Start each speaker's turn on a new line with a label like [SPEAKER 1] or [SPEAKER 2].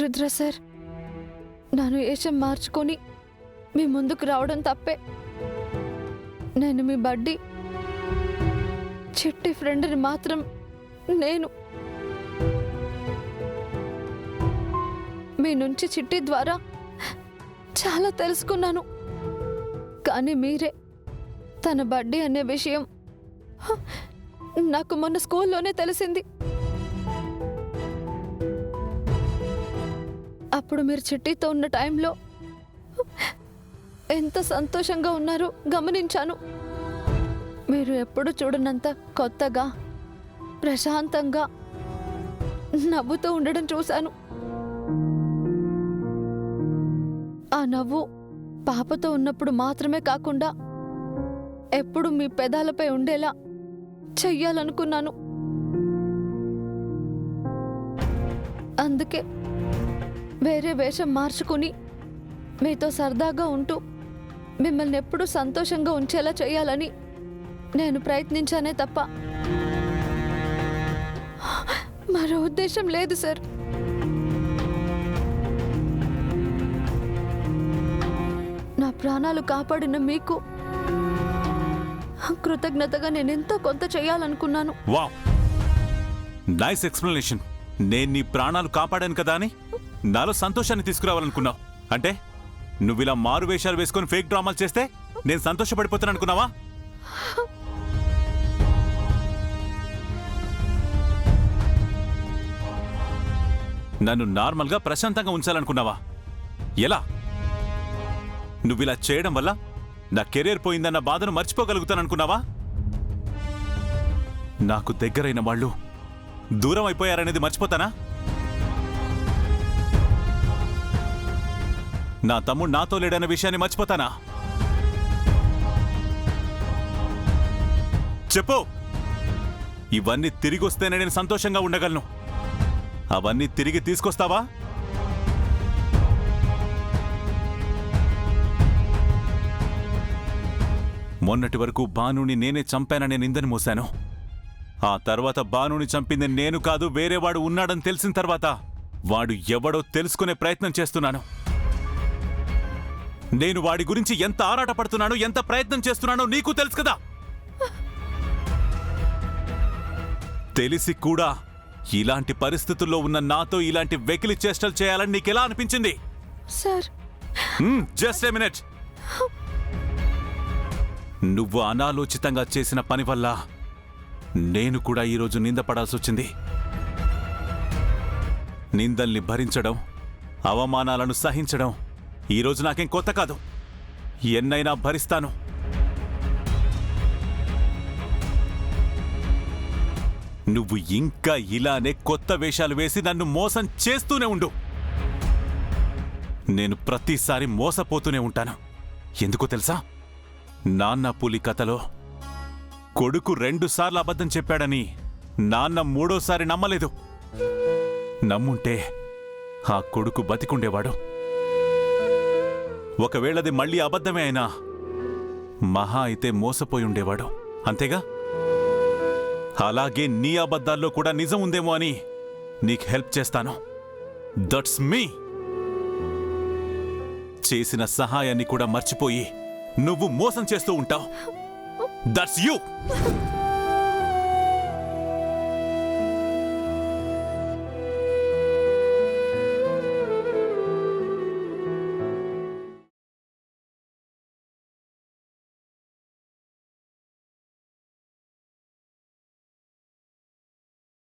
[SPEAKER 1] Rudra sir, నన్ను వేషం మార్చుకొని మీ ముందుకు రావడం తప్పే. నేను మీ బడ్డీ చిట్టి ఫ్రెండ్ని మాత్రం నేను. మీ నుంచి చిట్టి ద్వారా చాలా తెలుసుకున్నాను. కానీ మీరే తన బర్త్డే అనే విషయం నాకు మొన్న స్కూల్లోనే తెలిసింది. అప్పుడు మీరు చిట్టితో ఉన్న టైంలో ఎంత సంతోషంగా ఉన్నారో గమనించాను. మీరు ఎప్పుడు చూడనంత కొత్తగా, ప్రశాంతంగా నవ్వుతూ ఉండడం చూశాను. ఆ నవ్వు పాపతో ఉన్నప్పుడు మాత్రమే కాకుండా ఎప్పుడు మీ పెదాలపై ఉండేలా చెయ్యాలనుకున్నాను. అందుకే వేరే వేషం మార్చుకుని మీతో సరదాగా ఉంటూ మిమ్మల్ని ఎప్పుడూ సంతోషంగా ఉంచేలా చేయాలని నేను ప్రయత్నించానే తప్ప మరో ఉద్దేశం లేదు సార్. నా ప్రాణాలు కాపాడిన మీకు కృతజ్ఞతగా నేనెంతో కొంత చేయాలనుకున్నాను.
[SPEAKER 2] Wow, nice explanation. నేను నీ ప్రాణాలు కాపాడాను కదా అని నాలో సంతోషాన్ని తీసుకురావాలనుకున్నావు. అంటే నువ్విలా మారు వేషాలు వేసుకొని ఫేక్ డ్రామాలు చేస్తే నేను సంతోషపడిపోతాను అనుకున్నావా? నన్ను నార్మల్గా ప్రశాంతంగా ఉంచాలనుకున్నావా? ఎలా? నువ్విలా చేయడం వల్ల నా కెరీర్ పోయిందన్న బాధను మర్చిపోగలుగుతాననుకున్నావా? నాకు దగ్గరైన వాళ్ళు దూరం అయిపోయారనేది మర్చిపోతానా? నా తమ్ముడు నాతో లేడన్న విషయాన్ని మర్చిపోతానా? చెప్పు. ఇవన్నీ తిరిగొస్తేనే నేను సంతోషంగా ఉండగలను. అవన్నీ తిరిగి తీసుకొస్తావా? మొన్నటి వరకు భానుని నేనే చంపాననే నిందని మోశాను. ఆ తర్వాత భానుని చంపింది నేను కాదు, వేరేవాడు ఉన్నాడని తెలిసిన తర్వాత వాడు ఎవడో తెలుసుకునే ప్రయత్నం చేస్తున్నాను. నేను వాడి గురించి ఎంత ఆరాటపడుతున్నానో, ఎంత ప్రయత్నం చేస్తున్నానో నీకు తెలుసు కదా. తెలిసి కూడా ఇలాంటి పరిస్థితుల్లో ఉన్న నాతో ఇలాంటి వెకిలి చేష్టలు చేయాలని నీకెలా అనిపించింది?
[SPEAKER 1] Sir,
[SPEAKER 2] just a minute. నువ్వు అనాలోచితంగా చేసిన పని వల్ల నేను కూడా ఈరోజు నిందపడాల్సి వచ్చింది. నిందల్ని భరించడం, అవమానాలను సహించడం ఈరోజు నాకేం కొత్త కాదు. ఎన్నైనా భరిస్తాను. నువ్వు ఇంకా ఇలానే కొత్త వేషాలు వేసి నన్ను మోసం చేస్తూనే ఉండు. నేను ప్రతిసారి మోసపోతూనే ఉంటాను. ఎందుకో తెలుసా? నాన్న పులి కథలో కొడుకు 2 సార్లు అబద్ధం చెప్పాడని నాన్న 3వ నమ్మలేదు. నమ్ముంటే ఆ కొడుకు బతికుండేవాడు. ఒకవేళది మళ్ళీ అబద్ధమే అయినా మహా అయితే మోసపోయి ఉండేవాడు. అంతేగా? అలాగే నీ అబద్ధాల్లో కూడా నిజం ఉందేమో అని నీకు హెల్ప్ చేస్తాను. That's me. చేసిన సహాయాన్ని కూడా మర్చిపోయి నువ్వు మోసం చేస్తూ ఉంటావు. That's you.